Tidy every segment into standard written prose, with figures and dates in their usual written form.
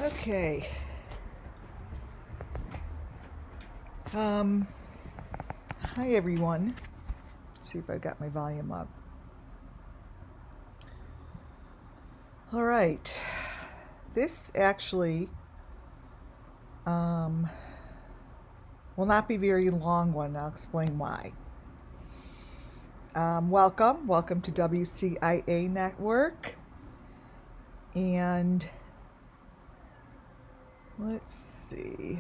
Okay. Hi everyone. Let's see if I got my volume up. All right. This actually will not be a very long one. I'll explain why. Welcome to WCIA Network. And let's see.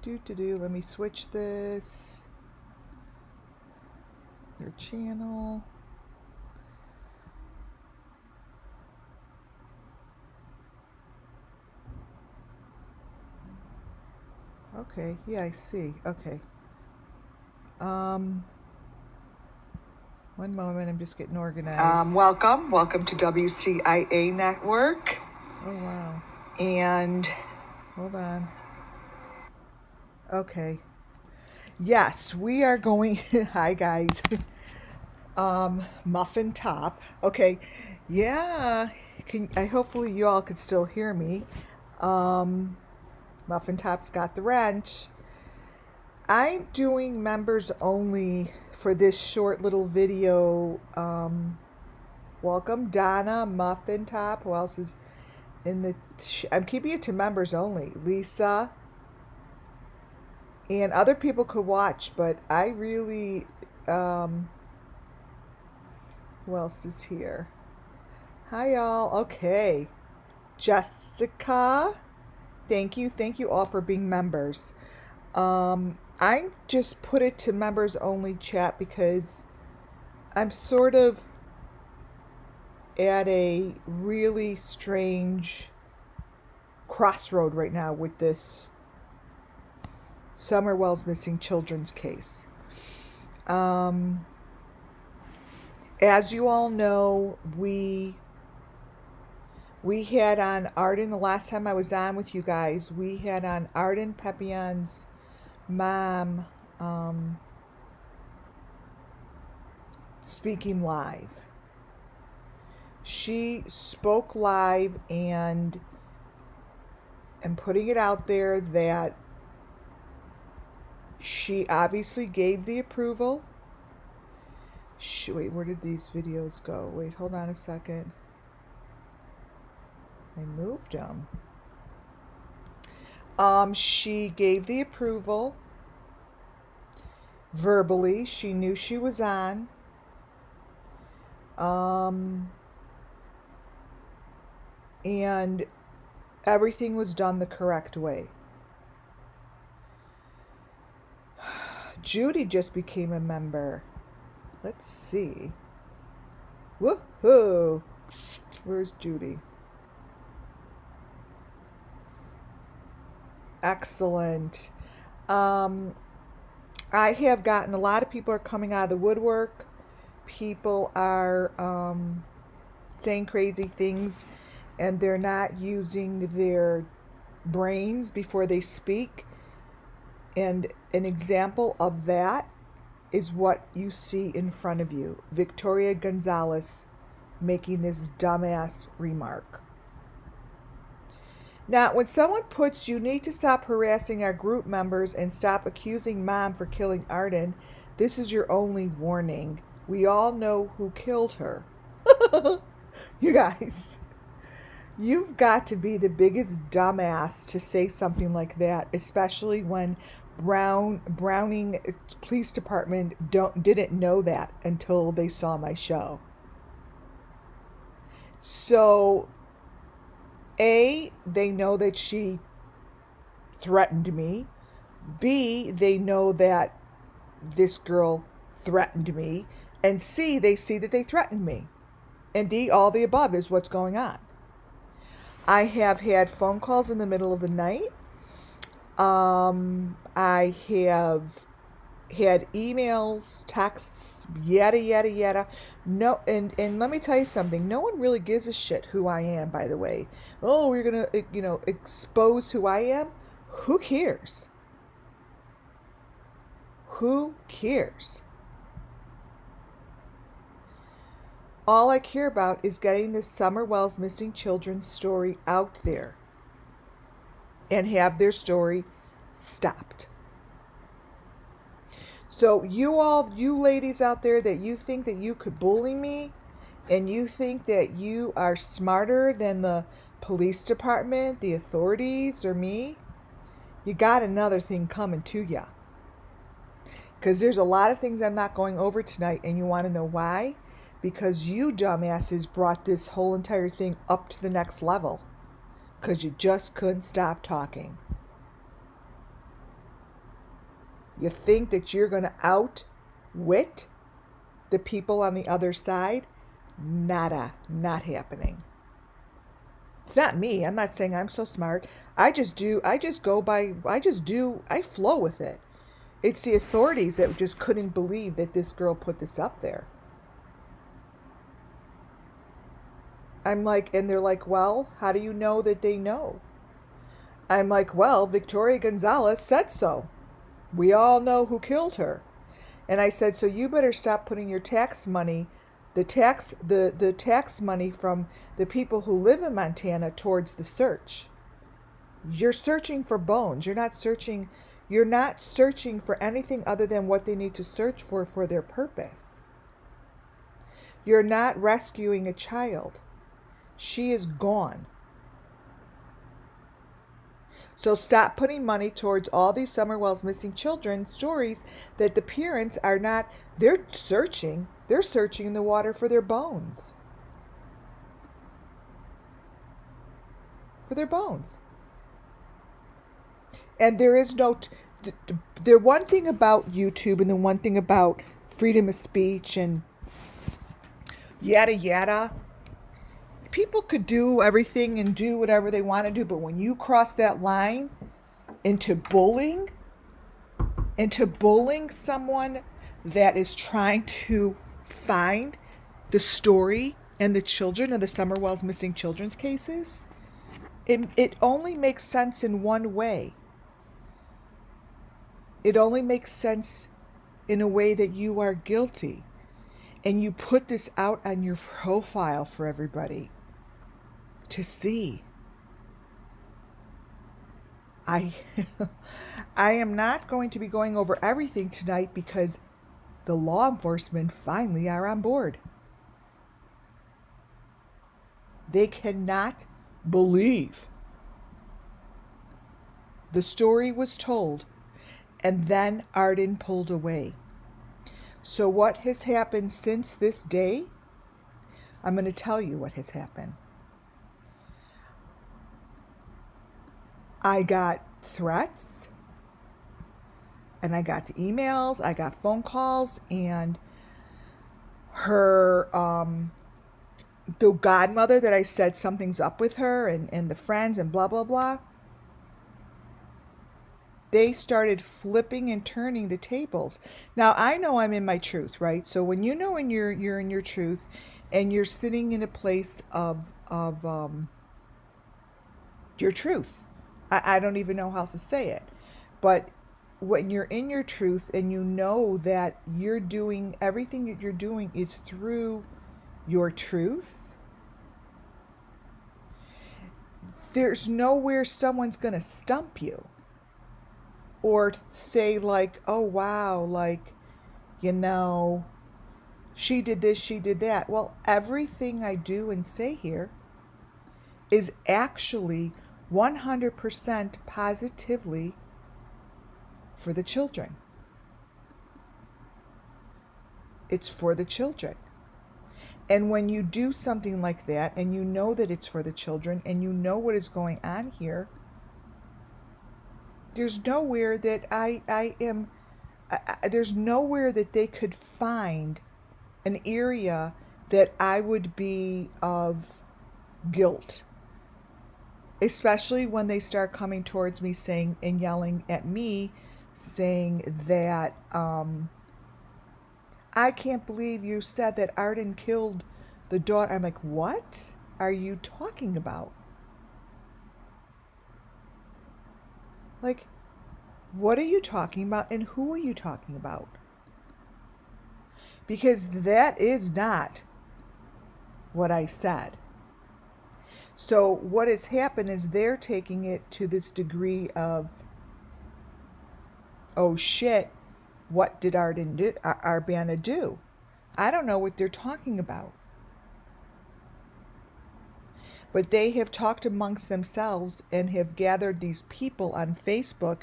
Let me switch this. Their channel. Okay, yeah, I see. Okay. One moment, I'm just getting organized. Welcome to WCIA Network. Oh, wow. And hold on. Okay. Yes, we are going. Hi, guys. Muffin top. Okay. Yeah. Hopefully you all could still hear me. Muffin top's got the wrench. I'm doing members only for this short little video. Welcome, Donna, Muffin Top. Who else is in the... I'm keeping it to members only. Lisa. And other people could watch, but I really... who else is here? Hi, y'all. Okay. Jessica. Thank you all for being members. I just put it to members only chat because I'm sort of at a really strange crossroad right now with this Summer Wells missing children's case. As you all know, we had on Arden, the last time I was on with you guys, we had on Arden Pepion'S mom speaking live. She spoke live and putting it out there that she obviously gave the approval. Wait, where did these videos go? Wait, hold on a second. I moved them. She gave the approval verbally. She knew she was on. And everything was done the correct way. Judy just became a member. Let's see. Woohoo! Where's Judy? Excellent. I have gotten a lot of people are coming out of the woodwork. People are saying crazy things, and they're not using their brains before they speak. And an example of that is what you see in front of you. Victoria Gonzalez making this dumbass remark. Now, when someone puts, "You need to stop harassing our group members and stop accusing Mom for killing Arden," this is your only warning. We all know who killed her. You guys, you've got to be the biggest dumbass to say something like that, especially when Browning Police Department didn't know that until they saw my show. So, A, they know that she threatened me. B, they know that this girl threatened me. And C, they see that they threatened me. And D, all the above is what's going on. I have had phone calls in the middle of the night. I have had emails, texts, yada, yada, yada. No, and let me tell you something. No one really gives a shit who I am, by the way. Oh, we're going to, expose who I am? Who cares? Who cares? All I care about is getting this Summer Wells missing children story out there and have their story stopped. So you ladies out there that you think that you could bully me and you think that you are smarter than the police department, the authorities, or me, you got another thing coming to ya. Because there's a lot of things I'm not going over tonight, and you want to know why? Because you dumbasses brought this whole entire thing up to the next level. Because you just couldn't stop talking. You think that you're going to outwit the people on the other side? Nada. Not happening. It's not me. I'm not saying I'm so smart. I flow with it. It's the authorities that just couldn't believe that this girl put this up there. I'm like, and they're like, well, how do you know that they know? I'm like, well, Victoria Gonzalez said so. We all know who killed her. And I said, so you better stop putting your tax money, the tax money from the people who live in Montana towards the search. You're searching for bones. You're not searching for anything other than what they need to search for their purpose. You're not rescuing a child. She is gone. So stop putting money towards all these Summer Wells missing children stories that the parents are not, they're searching in the water for their bones. For their bones. And there is no, the one thing about YouTube and the one thing about freedom of speech and yada yada, people could do everything and do whatever they want to do, but when you cross that line into bullying someone that is trying to find the story and the children of the Summer Wells missing children's cases, it only makes sense in one way. It only makes sense in a way that you are guilty and you put this out on your profile for everybody to see. I am not going to be going over everything tonight because the law enforcement finally are on board. They cannot believe the story was told and then Arden pulled away. So what has happened since this day? I'm going to tell you what has happened. I got threats, and I got emails, I got phone calls, and her, the godmother that I said something's up with her, and the friends, and blah, blah, blah, they started flipping and turning the tables. Now, I know I'm in my truth, right? So when you know you're in your truth, and you're sitting in a place of your truth, I don't even know how to say it, but when you're in your truth and you know that you're doing everything that you're doing is through your truth, there's nowhere someone's going to stump you or say like, oh wow, like, you know, she did this, she did that. Well, everything I do and say here is actually 100% positively for the children. It's for the children. And when you do something like that and you know that it's for the children and you know what is going on here, there's nowhere that there's nowhere that they could find an area that I would be of guilt. Especially when they start coming towards me saying and yelling at me, saying that, I can't believe you said that Arden killed the daughter. I'm like, what are you talking about? Like, what are you talking about and who are you talking about? Because that is not what I said. So what has happened is they're taking it to this degree of, oh shit, what did Arbana do? I don't know what they're talking about. But they have talked amongst themselves and have gathered these people on Facebook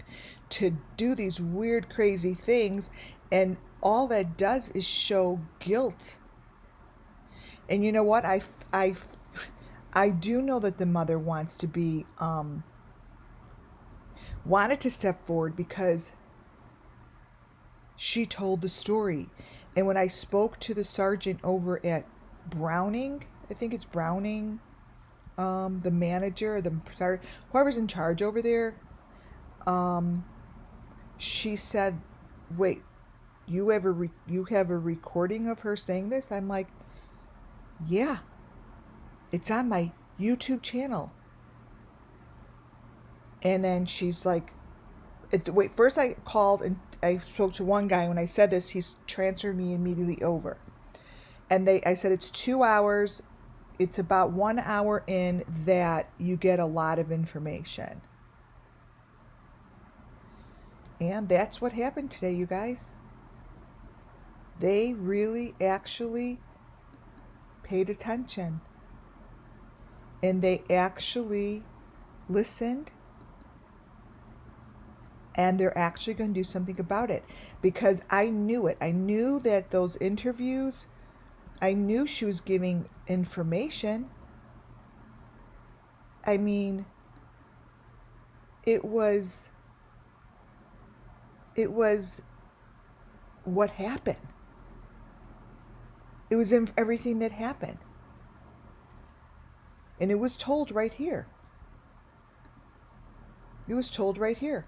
to do these weird, crazy things. And all that does is show guilt. And you know what? I do know that the mother wants to be, wanted to step forward because she told the story. And when I spoke to the sergeant over at Browning, I think it's Browning, the manager, whoever's in charge over there, she said, wait, you have a recording of her saying this? I'm like, yeah, it's on my YouTube channel. And then she's like, wait, first I called and I spoke to one guy. When I said this, he's transferred me immediately over. And I said, it's 2 hours. It's about 1 hour in that you get a lot of information. And that's what happened today, you guys. They really actually paid attention. And they actually listened. And they're actually going to do something about it. Because I knew it. I knew that those interviews, I knew she was giving information. I mean, it was what happened. It was in everything that happened. And it was told right here. It was told right here.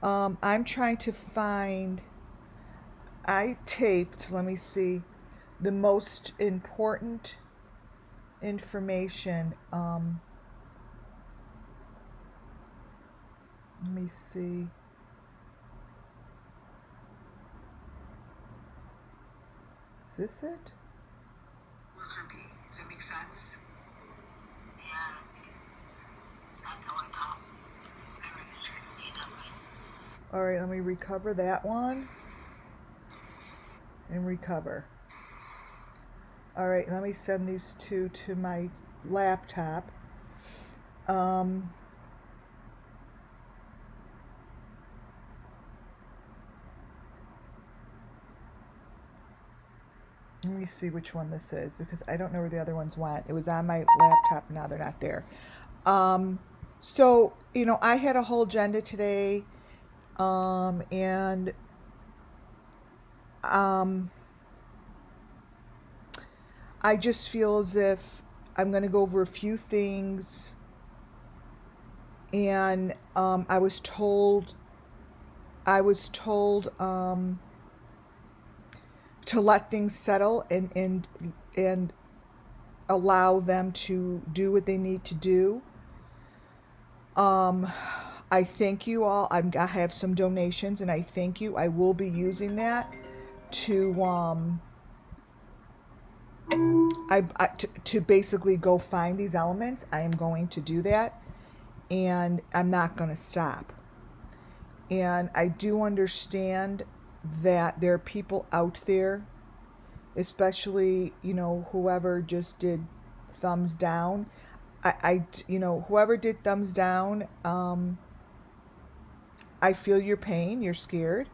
I'm trying to find, I taped, let me see, the most important information. Let me see. Is this it? Worker B, does that make sense? All right, let me recover that one. And recover. All right, let me send these two to my laptop. Let me see which one this is because I don't know where the other ones went. It was on my laptop. Now they're not there. So, you know, I had a whole agenda today. I just feel as if I'm going to go over a few things. And I was told to let things settle and allow them to do what they need to do. I thank you all. I have some donations, and I thank you. I will be using that to to basically go find these elements. I am going to do that, and I'm not going to stop. And I do understand that there are people out there, especially, you know, whoever just did thumbs down. You know, whoever did thumbs down, I feel your pain. You're scared.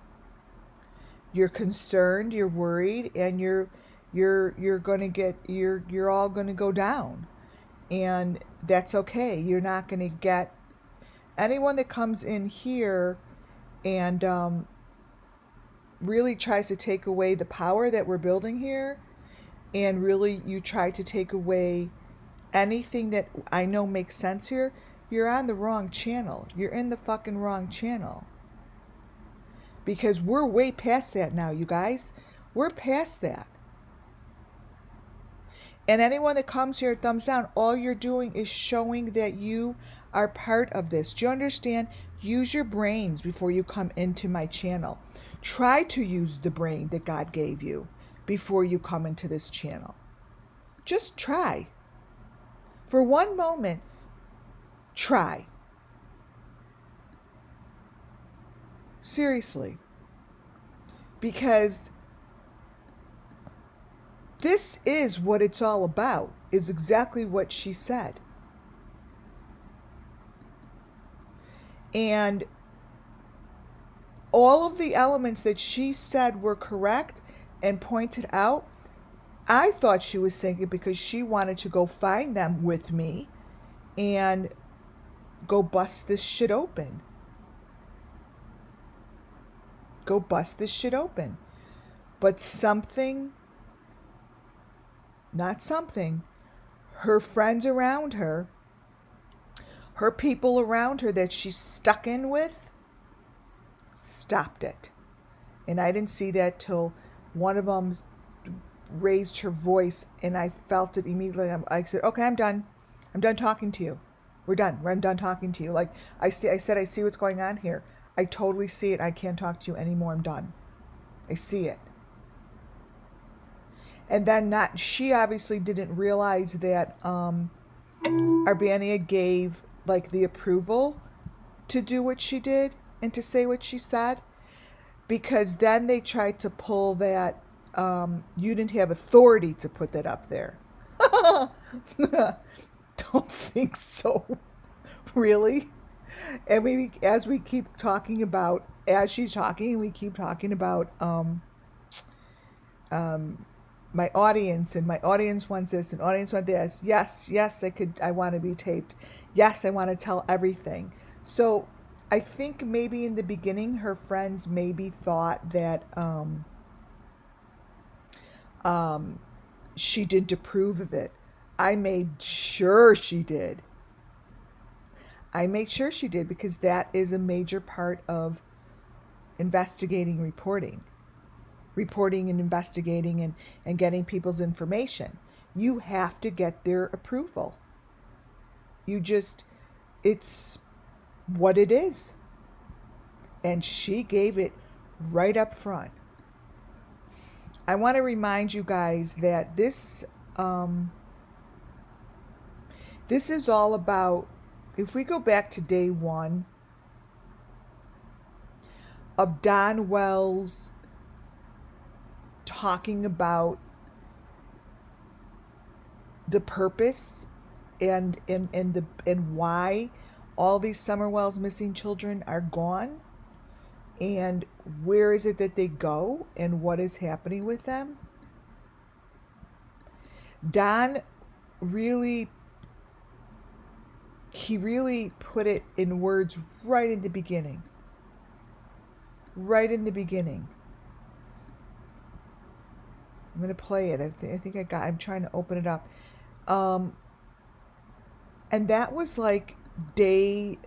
You're concerned. You're worried, and you're all gonna go down, and that's okay. You're not gonna get anyone that comes in here and really tries to take away the power that we're building here, and really you try to take away anything that I know makes sense here. You're on the wrong channel. You're in the fucking wrong channel. Because we're way past that now, you guys. We're past that. And anyone that comes here, thumbs down, all you're doing is showing that you are part of this. Do you understand? Use your brains before you come into my channel. Try to use the brain that God gave you before you come into this channel. Just try. For one moment, try. Seriously. Because this is what it's all about, is exactly what she said. And all of the elements that she said were correct and pointed out, I thought she was saying it because she wanted to go find them with me and go bust this shit open. Go bust this shit open. But something, not something, her friends around her, her people around her that she's stuck in with, stopped it. And I didn't see that till one of them raised her voice, and I felt it immediately. I said, okay, I'm done. I'm done talking to you. We're done. I'm done talking to you. Like I said, I see what's going on here. I totally see it. I can't talk to you anymore. I'm done. I see it. And then she obviously didn't realize that Arbania gave like the approval to do what she did and to say what she said, because then they tried to pull that you didn't have authority to put that up there. Don't think so. Really? And we, as we keep talking about, as she's talking, we keep talking about my audience, and my audience wants this, and audience wants this. Yes, I want to be taped. Yes, I want to tell everything. So I think maybe in the beginning, her friends maybe thought that she didn't approve of it. I made sure she did. I made sure she did, because that is a major part of investigating, reporting and investigating and getting people's information. You have to get their approval. It's what it is. And she gave it right up front. I want to remind you guys that this is all about, if we go back to day one of Don Wells talking about the purpose and why all these Summerwell's missing children are gone, and where is it that they go and what is happening with them. Don really put it in words right in the beginning. I'm going to play it. I think I'm trying to open it up. And that was like day,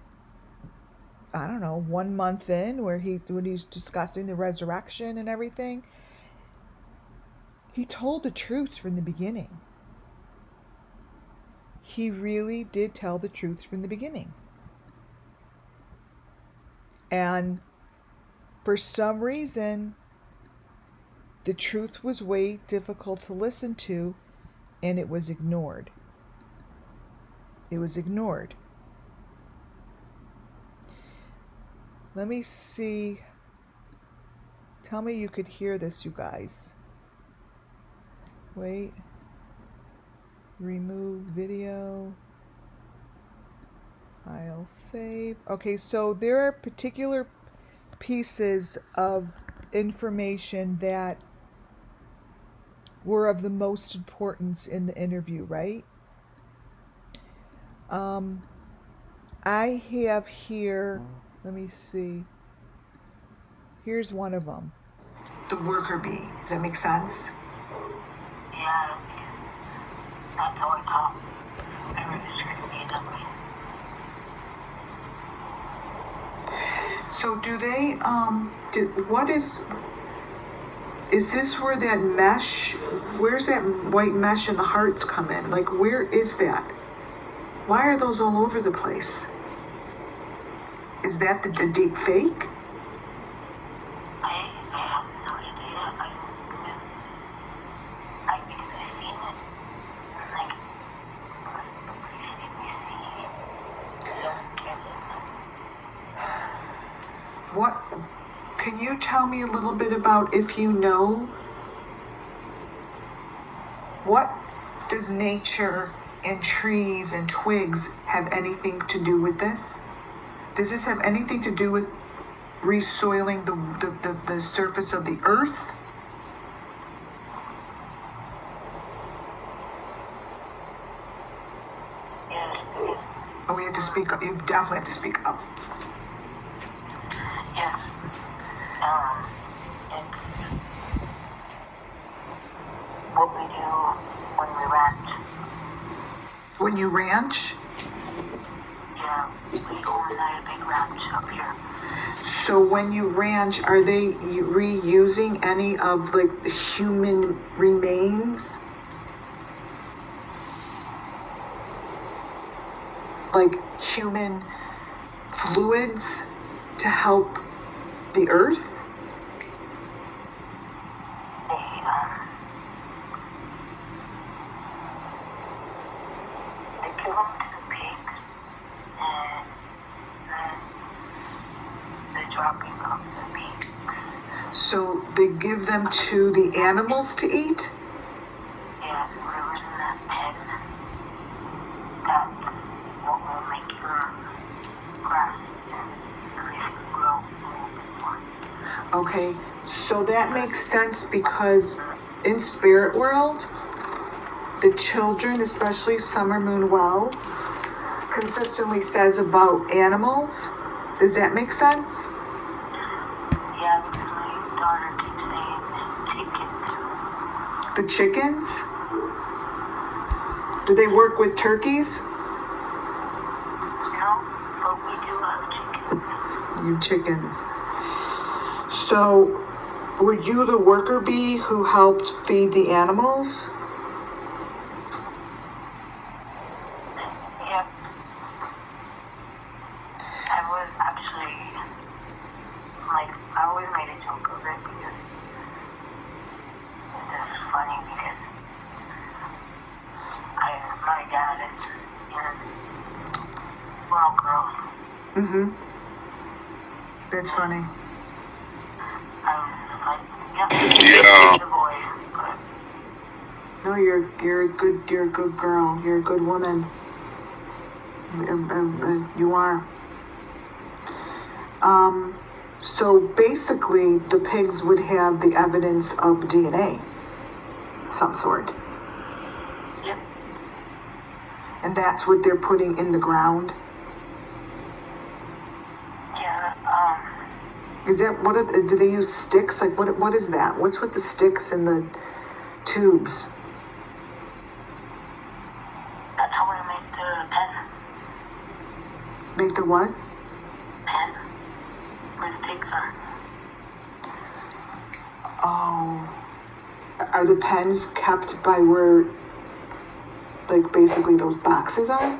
I don't know, 1 month in, when he's discussing the resurrection and everything. He told the truth from the beginning. He really did tell the truth from the beginning. And for some reason, the truth was way difficult to listen to, and it was ignored. Let me see. Tell me you could hear this, you guys. Wait. Remove video. File save. Okay, so there are particular pieces of information that were of the most importance in the interview, right? I have here, let me see. Here's one of them. The worker bee. Does that make sense? Yeah, that's how I talk. I really screwed me that way. So do they, is this where that mesh, where's that white mesh and the hearts come in? Like, where is that? Why are those all over the place? Is that the deep fake? I have no idea. I because I've seen it. Can you tell me a little bit about, if you know, what does nature and trees and twigs have anything to do with this? Does this have anything to do with resoiling the surface of the earth? Yes. Oh, we have to speak up. You definitely have to speak up. Yes. It's what we do when we ranch. When you ranch? Yeah, we own a big ranch up here. So when you ranch, are they reusing any of like the human remains? Like human fluids to help the earth? They give them to the pigs, and then they drop them off the pigs. So they give them to the animals to eat? Yeah, whatever's in that pen, that's what will make your grass and everything grow a little bit more. Okay, so that makes sense because in spirit world, the children, especially Summer Moon Wells, consistently says about animals. Does that make sense? Yeah, because my daughter keeps saying chickens. The chickens? Do they work with turkeys? No, but we do have chickens. You chickens. So, were you the worker bee who helped feed the animals? Yep. I was actually, like, I always made a joke of it because it's just funny because my dad and we're all girls. Mm-hmm. That's funny. I was like, yeah, the boy, but No, you're a good girl. You're a good woman. You are. So basically, the pigs would have the evidence of DNA, some sort, yep, and that's what they're putting in the ground. yeah, Is that what? Do they use sticks? Like what is that? What's with the sticks and the tubes? that's how we make the pen. Make the what? Pen, where the pigs are. Oh, are the pens kept by where, like basically those boxes are?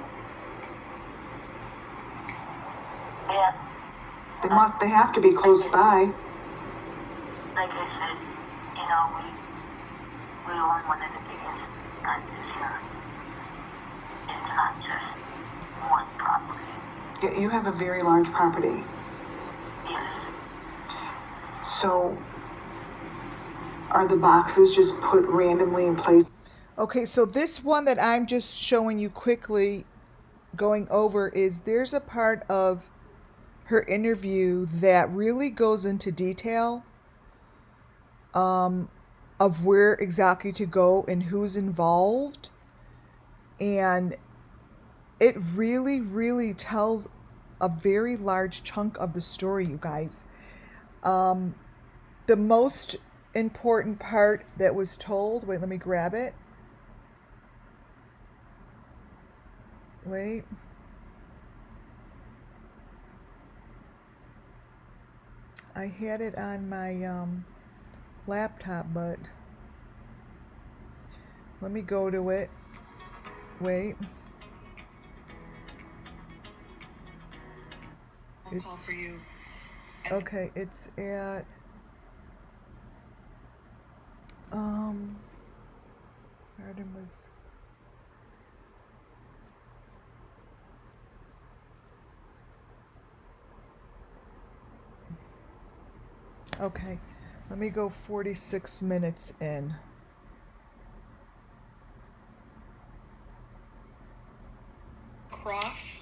Yeah, They have to be close by. like I said, you know, we own one of the biggest ranches here. It's not just one property. Yeah, you have a very large property. Yes. So, are the boxes just put randomly in place? Okay, so this one that I'm just showing you quickly going over is there's a part of her interview that really goes into detail of where exactly to go and who's involved. And it really, really tells a very large chunk of the story, you guys. The most important part that was told, wait, let me grab it. Wait. I had it on my laptop, but let me go to it. Wait. It's for you. Okay, it's at Artemis. Okay, let me go 46 minutes in. Cross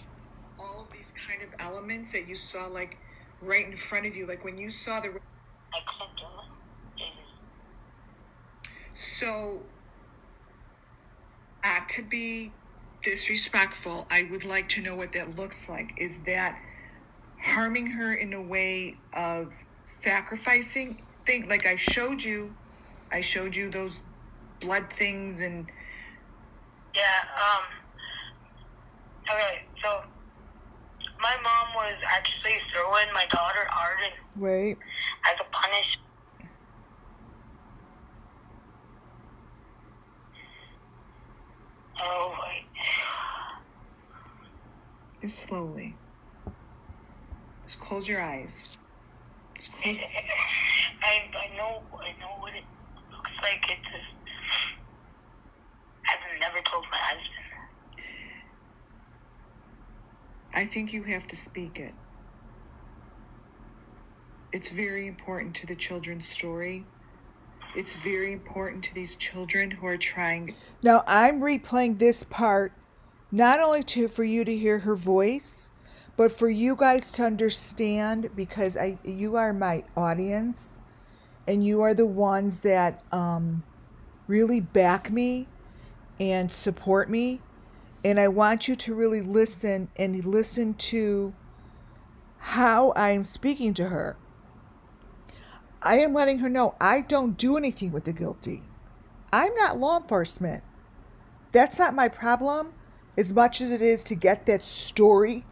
all of these kind of elements that you saw like right in front of you, like when you saw the... I couldn't do it. So, not to be disrespectful, I would like to know what that looks like. Is that harming her in a way of sacrificing things? Like I showed you those blood things and... Yeah, okay, so my mom was actually throwing my daughter Arden Wait. as a punish. Oh, wait. Just slowly. Just close your eyes. Just close... I know what it looks like. It's just, I've never told my husband. I think you have to speak it. It's very important to the children's story. It's very important to these children who are trying. Now I'm replaying this part not only for you to hear her voice, but for you guys to understand, because you are my audience and you are the ones that really back me and support me. And I want you to really listen and listen to how I'm speaking to her. I am letting her know I don't do anything with the guilty. I'm not law enforcement. That's not my problem as much as it is to get that story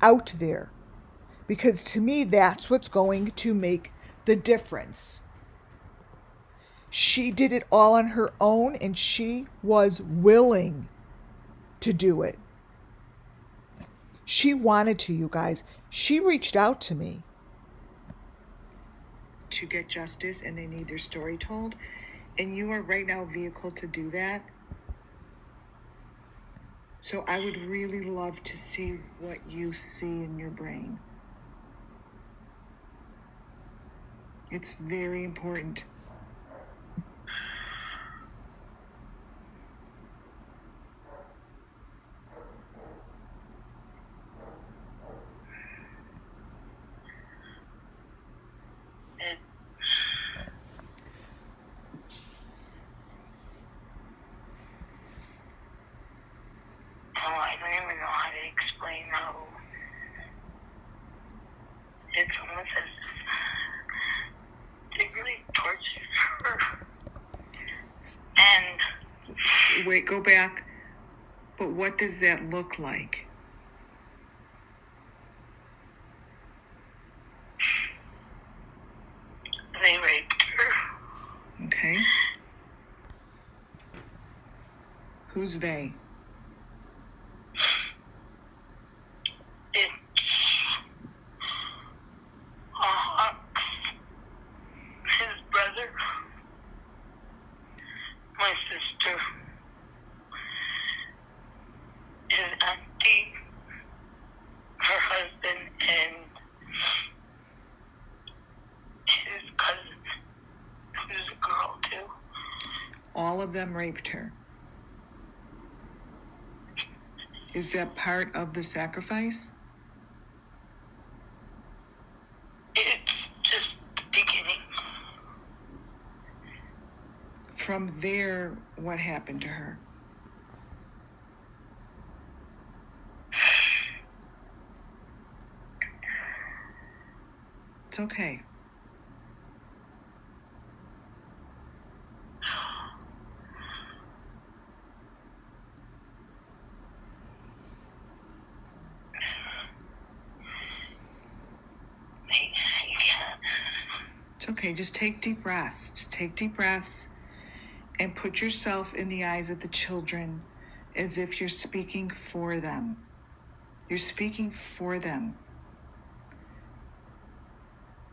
out there. Because to me, that's what's going to make the difference. She did it all on her own and she was willing to do it. She wanted to, you guys. She reached out to me to get justice and they need their story told. And you are right now a vehicle to do that. So I would really love to see what you see in your brain. It's very important. I don't even know how to explain how it's almost as if they really tortured her. And wait, go back. But what does that look like? They raped her. Okay. Who's they? His brother, my sister, his auntie, her husband, and his cousin, who's a girl too. All of them raped her. Is that part of the sacrifice? It's just the beginning. From there, what happened to her? It's okay. It's okay. Just take deep breaths. Just take deep breaths and put yourself in the eyes of the children as if you're speaking for them. You're speaking for them.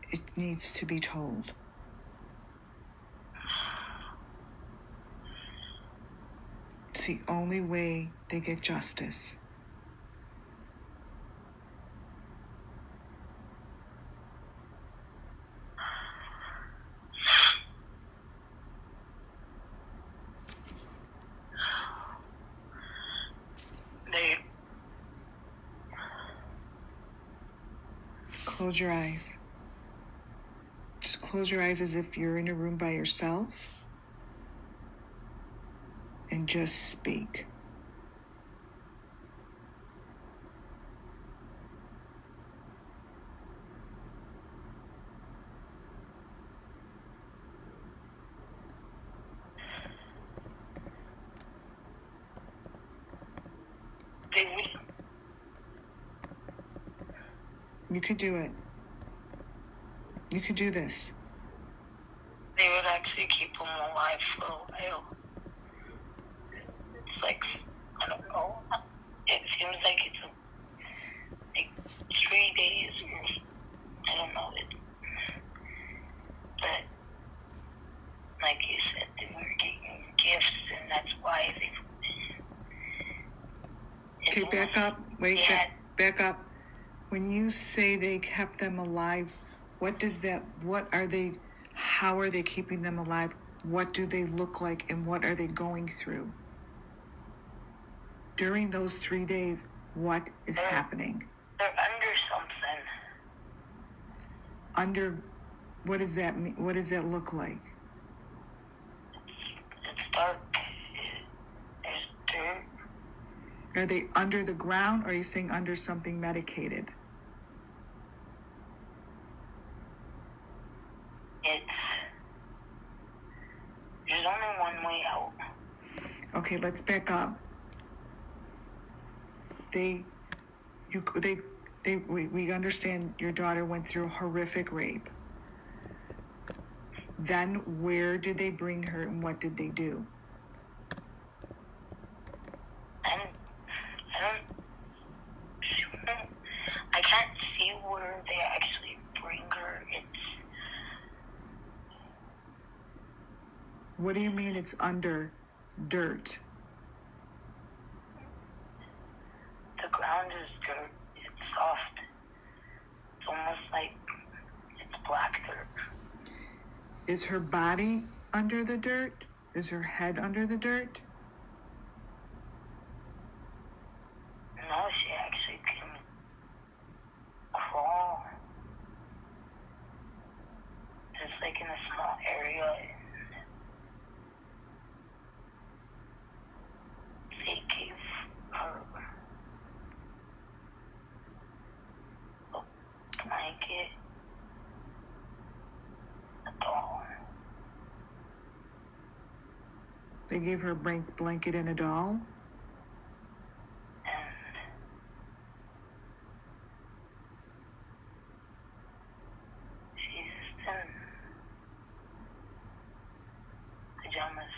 It needs to be told. It's the only way they get justice. close your eyes. Just close your eyes as if you're in a room by yourself. And just speak. You could do it. You could do this. They would actually keep him alive for a while. It's like, I don't know. It seems like it's like 3 days or I don't know. But like you said, they were getting gifts, and that's why they. Okay, back up. Wait, back up. When you say they kept them alive, what are they, how are they keeping them alive? What do they look like, and what are they going through? During those 3 days, what is happening? They're under something. Under, what does that mean? What does that look like? It's dark. There's dirt. Are they under the ground, or are you saying under something medicated? There's only one way out. Okay, let's back up. We understand your daughter went through a horrific rape. Then where did they bring her, and what did they do? I can't see where they actually bring her. What do you mean it's under dirt? The ground is dirt. It's soft. It's almost like it's black dirt. Is her body under the dirt? Is her head under the dirt? No, she actually can crawl. Just like in a small area. They gave her a blanket, a doll. They gave her a blanket and a doll? And she's in pajamas.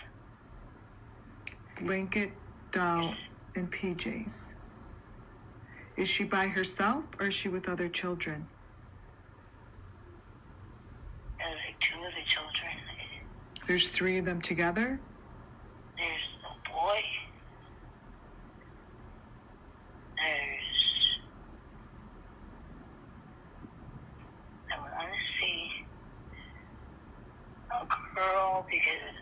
Blanket, doll, and PJs. Is she by herself, or is she with other children? There's like 2 of the children. There's 3 of them together? There's a boy. I want to see a girl because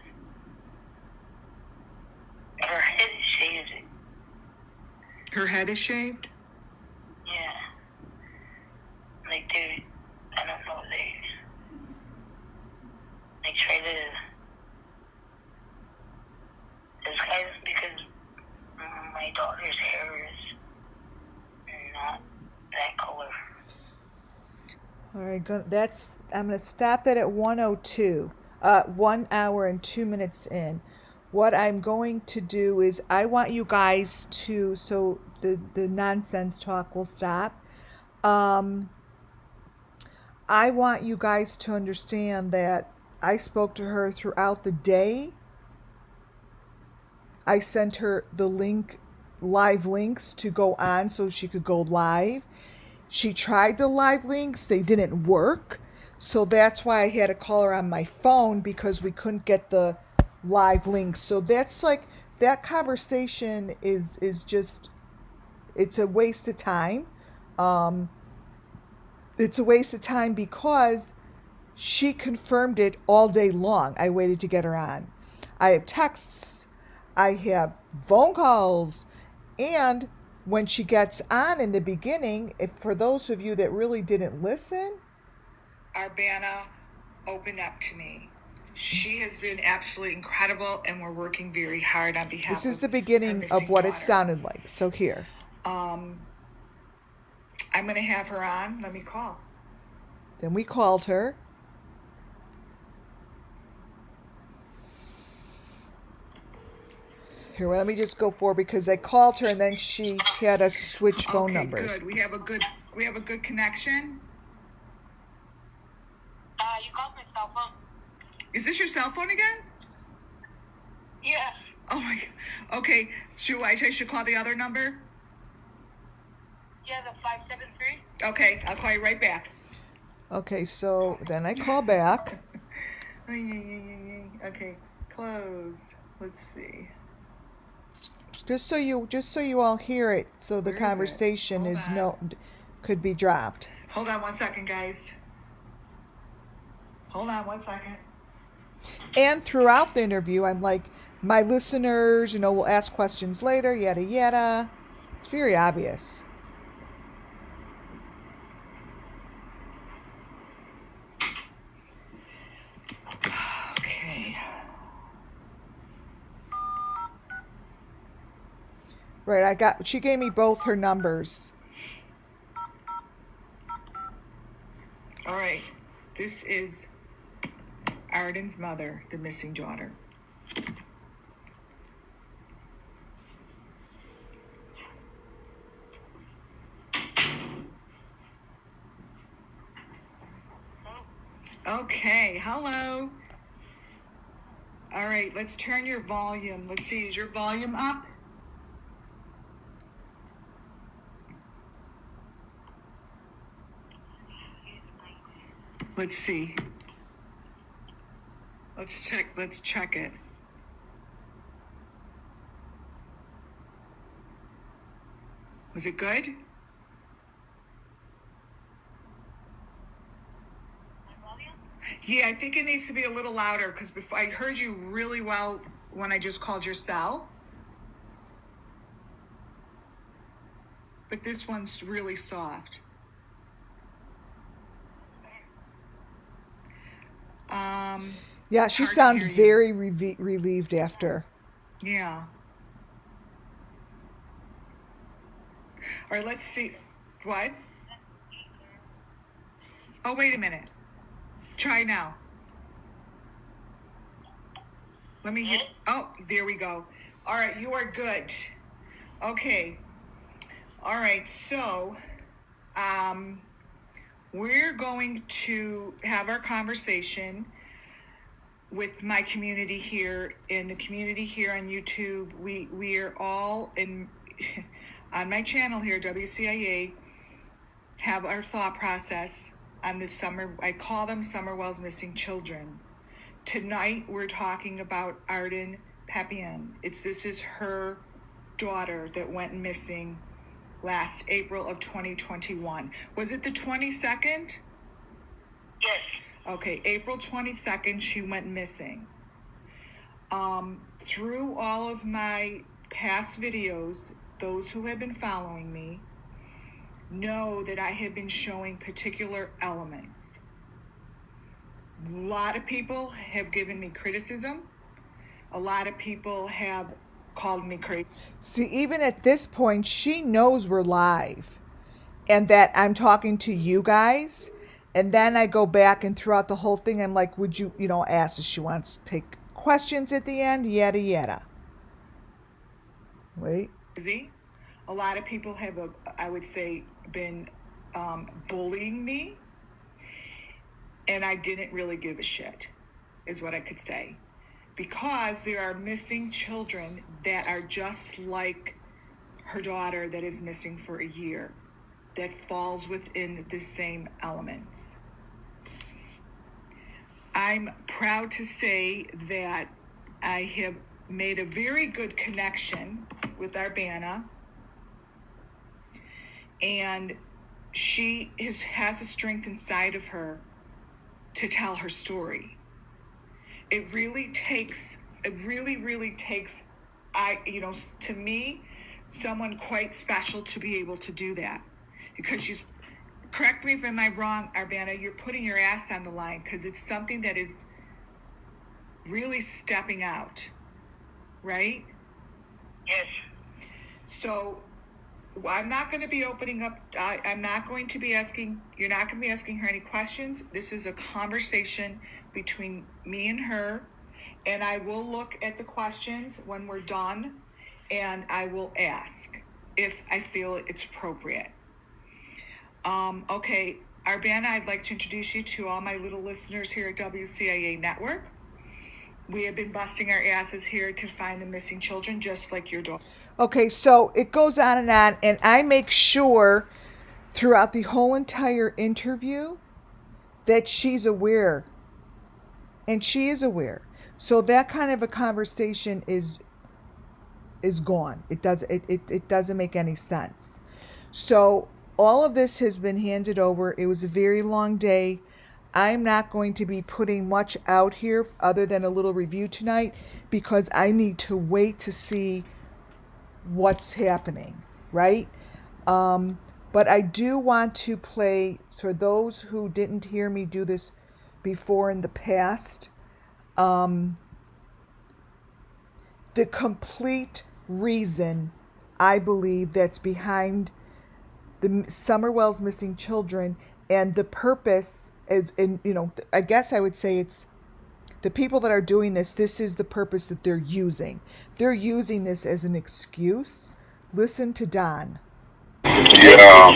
her head is shaved. Her head is shaved? Yeah. Like I don't know, they try to disguise because my daughter's hair is not that color. All right, I'm going to stop that at 1:02. 1 hour and 2 minutes in. What I'm going to do is I want you guys to, so the nonsense talk will stop. I want you guys to understand that I spoke to her throughout the day. I sent her the live links to go on so she could go live. She tried the live links, they didn't work. So that's why I had to call her on my phone, because we couldn't get the live links. So that's like, that conversation is just, it's a waste of time. It's a waste of time because she confirmed it all day long. I waited to get her on. I have texts, I have phone calls, and when she gets on in the beginning, if for those of you that really didn't listen, Arbana opened up to me. She has been absolutely incredible, and we're working very hard on behalf of this is the beginning of what it sounded like. So here. I'm going to have her on. Let me call. Then we called her. Here, let me just go forward because I called her and then she had us switch phone numbers. Good. We have a good connection. You called my cell phone. Is this your cell phone again? Yeah. Oh my God. Okay. I should call the other number? Yeah, the 573. Okay, I'll call you right back. Okay, so then I call back. Okay, close. Let's see. Just so you all hear it, so the conversation could be dropped. Hold on 1 second, guys. Hold on 1 second. And throughout the interview, I'm like, my listeners, will ask questions later, yada yada. It's very obvious. Okay. Right, she gave me both her numbers. All right. This is Arden's mother, the missing daughter. Okay, hello. All right, let's turn your volume. Let's see, is your volume up? Let's see. Let's check it. Was it good? Yeah, I think it needs to be a little louder because before I heard you really well when I just called your cell. But this one's really soft. Yeah, she sounded very relieved after. Yeah. All right, let's see. What? Oh, wait a minute. Try now. Let me hit. Oh, there we go. All right, you are good. Okay. All right, so we're going to have our conversation with my community here. In the community here on YouTube, we are all in on my channel here, WCIA, have our thought process on the I call them Summerwell's missing children. Tonight we're talking about Arden Pepion'S. This is her daughter that went missing last April of 2021. Was it the 22nd? Yes. Okay, April 22nd, she went missing. Through all of my past videos, those who have been following me know that I have been showing particular elements. A lot of people have given me criticism. A lot of people have called me crazy. See, even at this point, she knows we're live and that I'm talking to you guys. And then I go back and throughout the whole thing, I'm like, would you, ask if she wants to take questions at the end, yada, yada. Wait. A lot of people have, I would say, been bullying me. And I didn't really give a shit, is what I could say. Because there are missing children that are just like her daughter that is missing for a year, that falls within the same elements. I'm proud to say that I have made a very good connection with Arbana, and she has a strength inside of her to tell her story. It really takes, to me, someone quite special to be able to do that. Because she's, correct me if I'm wrong, Arbana, you're putting your ass on the line because it's something that is really stepping out, right? Yes. So I'm not going to be opening up, I'm not going to be asking, you're not going to be asking her any questions. This is a conversation between me and her, and I will look at the questions when we're done, and I will ask if I feel it's appropriate. Okay, Arbana, I'd like to introduce you to all my little listeners here at WCIA Network. We have been busting our asses here to find the missing children, just like your daughter. Okay, so it goes on, and I make sure throughout the whole entire interview that she's aware, and she is aware. So that kind of a conversation is gone. It doesn't make any sense. So all of this has been handed over. It was a very long day. I'm not going to be putting much out here other than a little review tonight because I need to wait to see what's happening, right? But I do want to play, for those who didn't hear me do this before in the past, the complete reason I believe that's behind the Summerwell's missing children, and the purpose is, in, I guess I would say it's the people that are doing this. This is the purpose that they're using. They're using this as an excuse. Listen to Don. Yeah,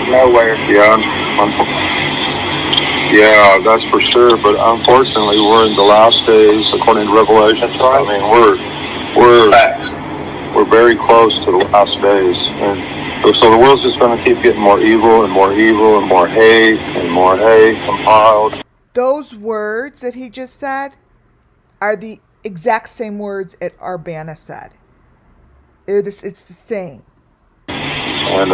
that's for sure. But unfortunately, we're in the last days, according to Revelation. That's right. I mean, we're very close to the last days, and so the world's just going to keep getting more evil and more evil and more hate compiled. Those words that he just said are the exact same words that Arbana said. It's the same. And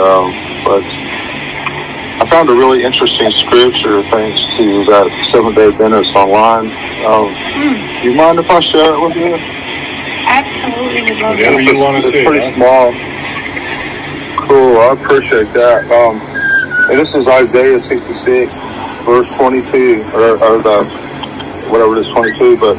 but I found a really interesting scripture thanks to that 7-Day Adventist online. Do you mind if I share it with you? Absolutely, would love Yeah, to. it's pretty small. Cool, I appreciate that. And this is Isaiah 66, verse 22, or the whatever it is, 22. But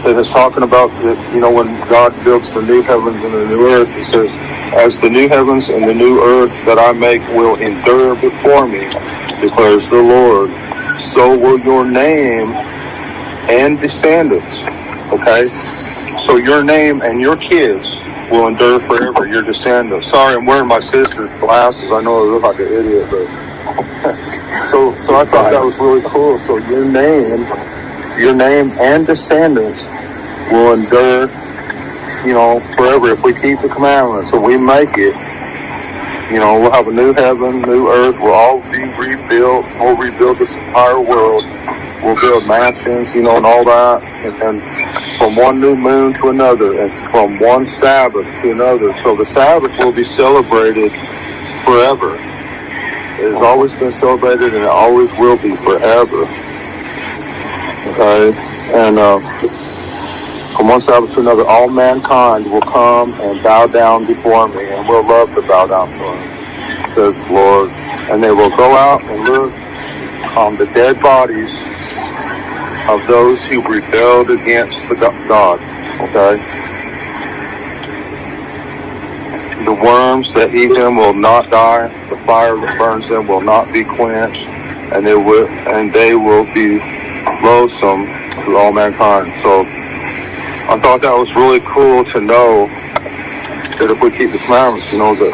it's talking about when God builds the new heavens and the new earth. He says, "As the new heavens and the new earth that I make will endure before me, declares the Lord, so will your name and descendants." Okay, so your name and your kids will endure forever. Your descendants. Sorry, I'm wearing my sister's glasses. I know I look like an idiot, but so I thought that was really cool. So your name and descendants will endure, forever if we keep the commandments. So we make it. We'll have a new heaven, new earth. We'll all be rebuilt. We'll rebuild this entire world. We'll build mansions, and all that. And from one new moon to another, and from one Sabbath to another. So the Sabbath will be celebrated forever. It has always been celebrated, and it always will be forever. Okay? And from one Sabbath to another, all mankind will come and bow down before me, and will love to bow down to him, says the Lord. And they will go out and look on the dead bodies of those who rebelled against the God. Okay? The worms that eat them will not die. The fire that burns them will not be quenched, and they will be loathsome to all mankind. So I thought that was really cool to know that if we keep the commandments, that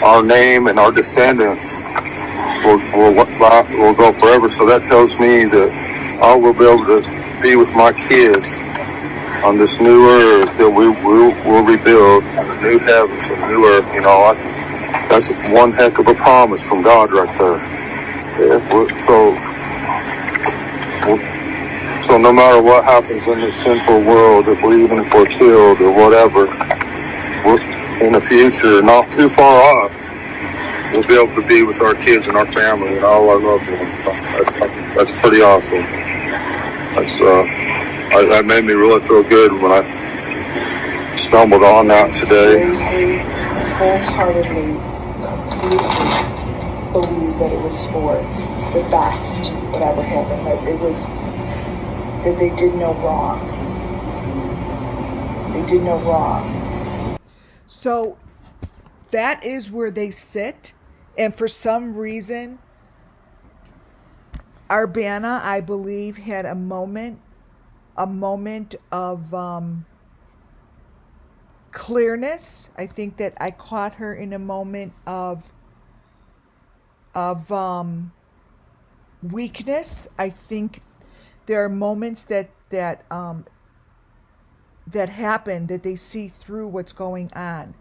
our name and our descendants will go forever. So that tells me that I will be able to be with my kids on this new earth that we will rebuild, the new heavens and the new earth. That's one heck of a promise from God right there. Yeah, so no matter what happens in this sinful world, even if we're killed or whatever, in the future, not too far off, we'll be able to be with our kids and our family and all our loved ones. That's pretty awesome. That made me really feel good when stumbled on that today. Seriously, full-heartedly, completely believe that it was for the best, whatever happened. That it was, that they did no wrong. They did no wrong. So that is where they sit. And for some reason, Arbana, I believe, had a moment of clearness. I think that I caught her in a moment of weakness. I think there are moments that happen that they see through what's going on.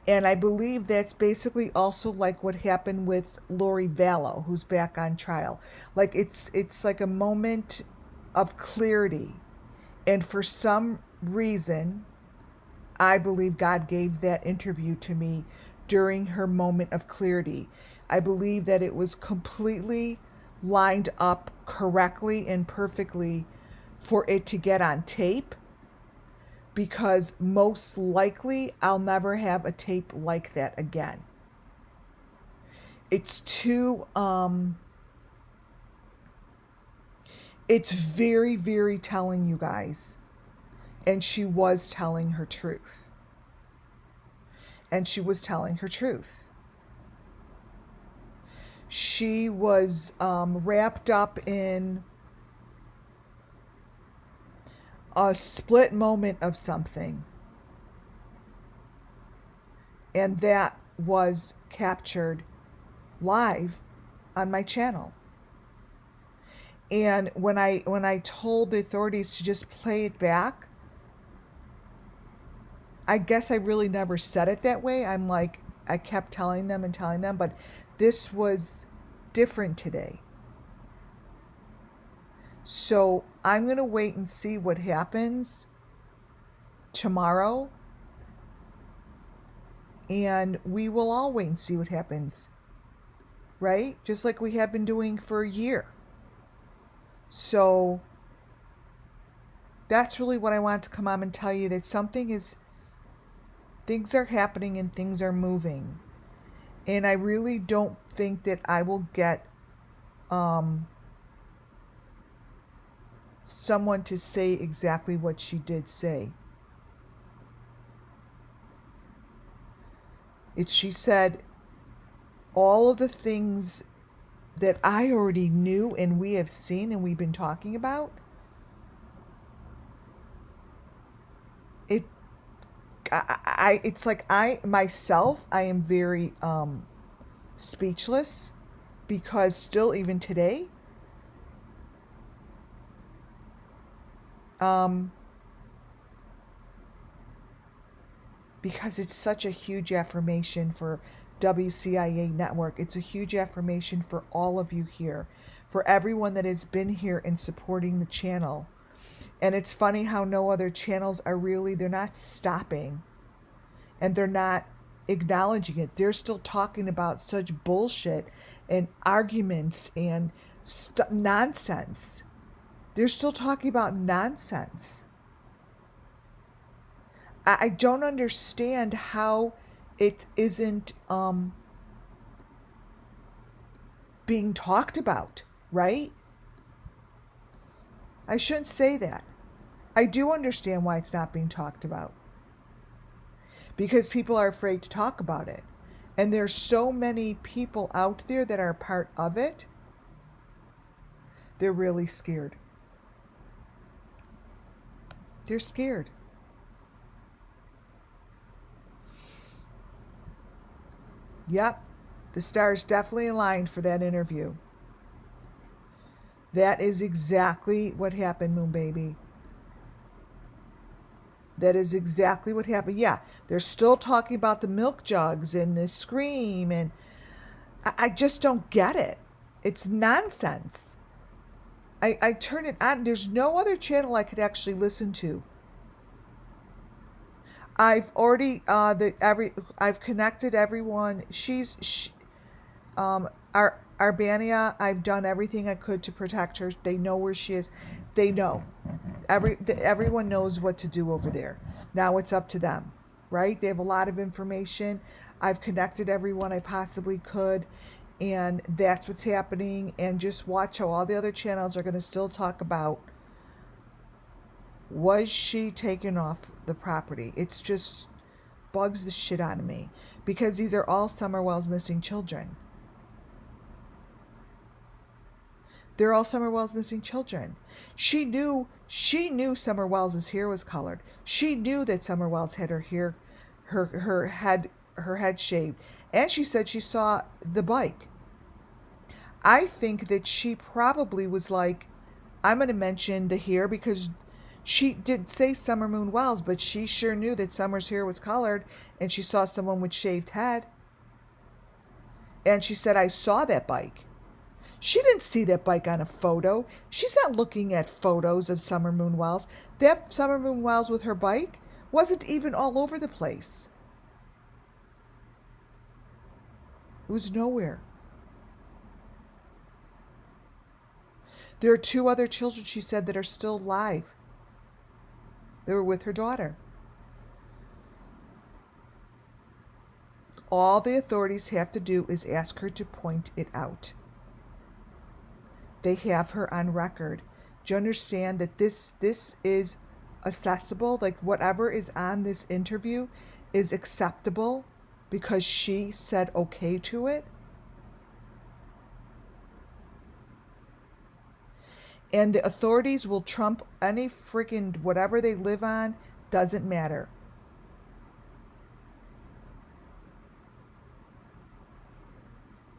And I believe that's basically also like what happened with Lori Vallow, who's back on trial. Like it's like a moment of clarity. And for some reason, I believe God gave that interview to me during her moment of clarity. I believe that it was completely lined up correctly and perfectly for it to get on tape, because most likely I'll never have a tape like that again. It's too, it's very, very telling, you guys. And she was telling her truth. And she was telling her truth. She was wrapped up in a split moment of something. And that was captured live on my channel. And when I told the authorities to just play it back, I guess I really never said it that way. I'm like, I kept telling them, but this was different today. So I'm going to wait and see what happens tomorrow. And we will all wait and see what happens. Right? Just like we have been doing for a year. So that's really what I want to come on and tell you, that things are happening and things are moving. And I really don't think that I will get someone to say exactly what she did say. She said all of the things that I already knew and we have seen and we've been talking about. It's like I am very speechless, because still even today, because it's such a huge affirmation for WCIA network. It's a huge affirmation for all of you here, for everyone that has been here and supporting the channel. And it's funny how no other channels are really, they're not stopping and they're not acknowledging it. They're still talking about such bullshit and arguments and nonsense. They're still talking about nonsense. I don't understand how it isn't being talked about, right? I shouldn't say that. I do understand why it's not being talked about. Because people are afraid to talk about it. And there's so many people out there that are part of it. They're really scared. They're scared. Yep, the stars definitely aligned for that interview. That is exactly what happened, Moon Baby. That is exactly what happened. Yeah, they're still talking about the milk jugs and the scream, and I just don't get it. It's nonsense. I turn it on. There's no other channel I could actually listen to. I've already I've connected everyone. Arbania, I've done everything I could to protect her. They know where she is. They know. everyone knows what to do over there. Now it's up to them, right? They have a lot of information. I've connected everyone I possibly could, and that's what's happening. And just watch how all the other channels are going to still talk about, was she taken off the property? It's just bugs the shit out of me, because these are all Summerwell's missing children. They're all Summerwell's missing children. She knew Summerwell's hair was colored. She knew that Summerwell's had her head shaved, and she said she saw the bike. I think that she probably was like, I'm going to mention the hair, because she didn't say Summer Moon Wells, but she sure knew that Summer's hair was colored, and she saw someone with shaved head. And she said, I saw that bike. She didn't see that bike on a photo. She's not looking at photos of Summer Moon Wells. That Summer Moon Wells with her bike wasn't even all over the place. It was nowhere. There are 2 other children, she said, that are still alive. They were with her daughter. All the authorities have to do is ask her to point it out. They have her on record. Do you understand that this is accessible? Like, whatever is on this interview is acceptable because she said okay to it? And the authorities will trump any freaking whatever they live on. Doesn't matter.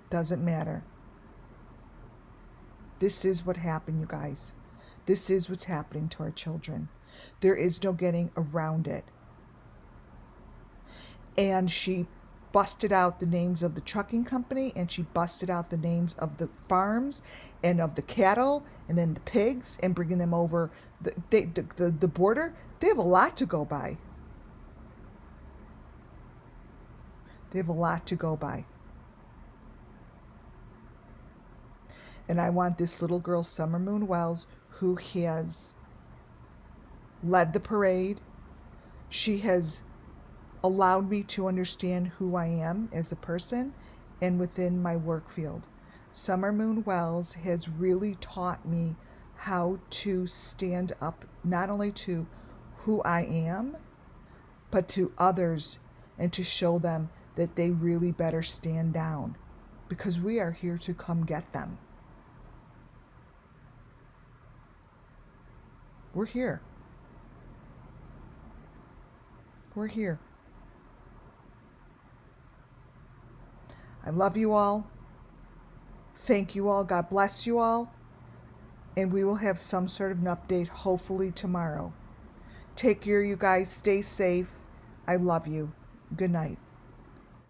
Doesn't matter. This is what happened, you guys. This is what's happening to our children. There is no getting around it. And she busted out the names of the trucking company, and she busted out the names of the farms and of the cattle and then the pigs, and bringing them over the border. They have a lot to go by. They have a lot to go by. And I want this little girl, Summer Moon Wells, who has led the parade. She has allowed me to understand who I am as a person and within my work field. Summer Moon Wells has really taught me how to stand up, not only to who I am, but to others, and to show them that they really better stand down, because we are here to come get them. We're here. We're here. I love you all. Thank you all. God bless you all. And we will have some sort of an update hopefully tomorrow. Take care, you guys. Stay safe. I love you. Good night.